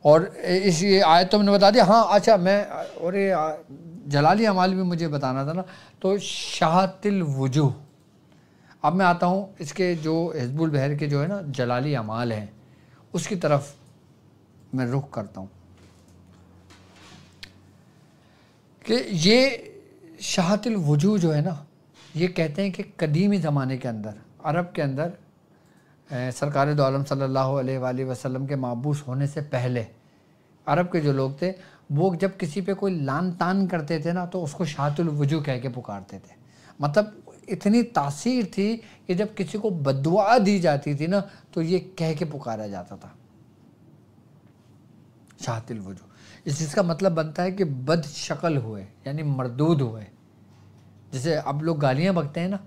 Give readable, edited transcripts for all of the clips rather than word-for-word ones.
और इस ये आयत तो मैंने बता दिया। हाँ अच्छा, मैं और ये जलाली अमाल भी मुझे बताना था ना, तो शाहतिल वजूह। अब मैं आता हूँ इसके जो हिज़्बुल बहर के जो है ना जलाली अमाल हैं उसकी तरफ मैं रुख करता हूँ कि ये शाहतिल वजूह जो है ना, ये कहते हैं कि कदीमी ज़माने के अंदर अरब के अंदर सरकार दो आलम सल्लल्लाहु अलैहि वसल्लम के माबूस होने से पहले अरब के जो लोग थे वो जब किसी पे कोई लान तान करते थे ना तो उसको शाहतुल वजूह कह के पुकारते थे। मतलब इतनी तासीर थी कि जब किसी को बद्दुआ दी जाती थी ना तो ये कह के पुकारा जाता था शाहतुल वजूह। इसका मतलब बनता है कि बद शक्ल हुए, यानी मरदूद हुए। जैसे अब लोग गालियाँ बकते हैं ना,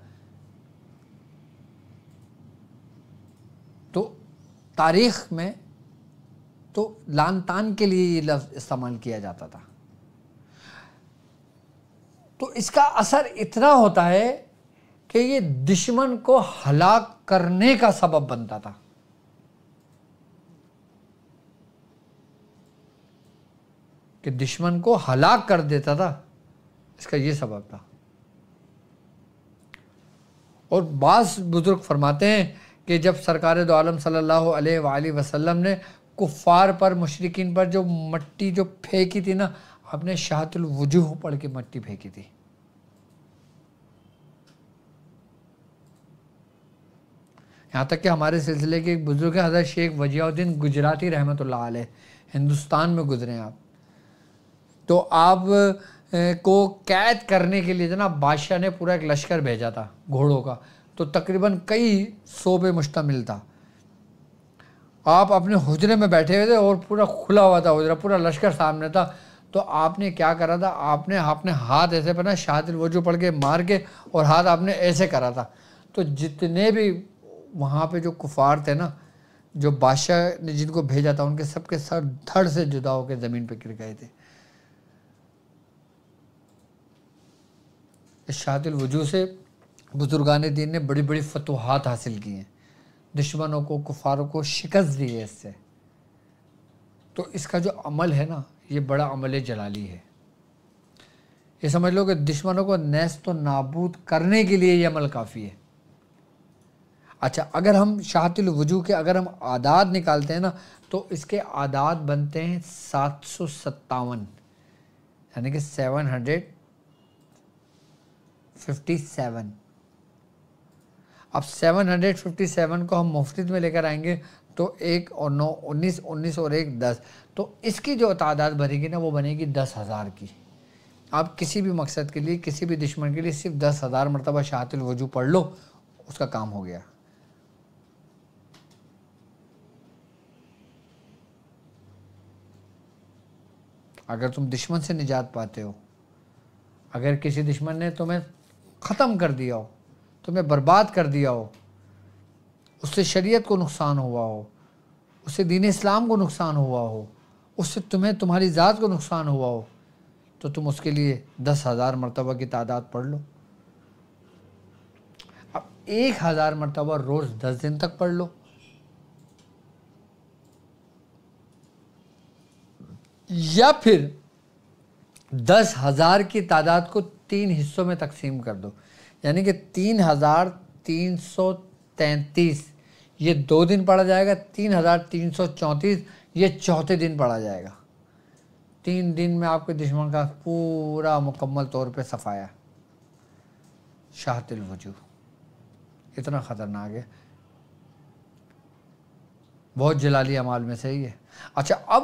तो तारीख़ में तो लान तान के लिए ये लफ्ज़ इस्तेमाल किया जाता था। तो इसका असर इतना होता है कि ये दुश्मन को हलाक करने का सबब बनता था। कि दुश्मन को हलाक कर देता था, इसका ये सबब था। और बाज़ बुजुर्ग फरमाते हैं कि जब सरकार दो आलम सल्लल्लाहु अलैहि वसल्लम ने कुफ़ार पर, मुशरिकीन पर जो मट्टी जो फेंकी थी ना, आपने शाहतुल वजूह पढ़ के मट्टी फेंकी थी। यहाँ तक कि हमारे सिलसिले के एक बुजुर्ग हैं हज़रत शेख वजिउद्दीन गुजराती रहमतुल्लाह अलैह, हिंदुस्तान में गुजरे आप। तो आप को कैद करने के लिए जनाब बादशाह ने पूरा एक लश्कर भेजा था घोड़ों का, तो तकरीबन कई सौ पे मुश्तमिल था। आप अपने हुजरे में बैठे हुए थे और पूरा खुला हुआ था हुजरा, पूरा लश्कर सामने था। तो आपने क्या करा था, आपने अपने हाथ ऐसे पना शाहतुल वजूह पढ़ के मार के और हाथ आपने ऐसे करा था। तो जितने भी वहाँ पे जो कुफार थे ना, जो बादशाह ने जिनको भेजा था, उनके सबके सर धड़ से जुदा होकर ज़मीन पे गिर गए थे। इस शाहतुल वजूह से बुजुर्गान दीन ने बड़ी बड़ी फतूहात हासिल की हैं, दुश्मनों को, कुफारों को शिकस्त दी है इससे। तो इसका जो अमल है ना, ये बड़ा अमल जलाली है। ये समझ लो कि दुश्मनों को नेस्त और नाबूद करने के लिए ये अमल काफ़ी है। अच्छा, अगर हम शाहतुल वजूह के अगर हम आदाद निकालते हैं ना, तो इसके आदाद बनते हैं 757, यानी कि 757। अब 757 को हम मुफ्तिद में लेकर आएंगे तो 1 और 9 19, 19 और 1 10, तो इसकी जो तादाद बनेगी ना वो बनेगी 10,000 की। आप किसी भी मकसद के लिए, किसी भी दुश्मन के लिए सिर्फ 10,000 मरतबा शाहतुल वजूह पढ़ लो, उसका काम हो गया। अगर तुम दुश्मन से निजात पाते हो, अगर किसी दुश्मन ने तुम्हें ख़त्म कर दिया हो, तुम्हें बर्बाद कर दिया हो, उससे शरीयत को नुकसान हुआ हो, उससे दीन इस्लाम को नुकसान हुआ हो, उससे तुम्हें तुम्हारी ज़ात को नुकसान हुआ हो, तो तुम उसके लिए 10,000 मरतबा की तादाद पढ़ लो। अब 1,000 मरतबा रोज़ 10 दिन तक पढ़ लो, या फिर 10,000 की तादाद को 3 हिस्सों में तकसीम कर दो, यानी कि 3,333 ये 2 दिन पढ़ा जाएगा, 3,334 ये चौथे दिन पढ़ा जाएगा। 3 दिन में आपके दुश्मन का पूरा मुकम्मल तौर पे सफाया। शाहतुल वजूह इतना ख़तरनाक है, बहुत जलाली अमाल में से ही है। अच्छा, अब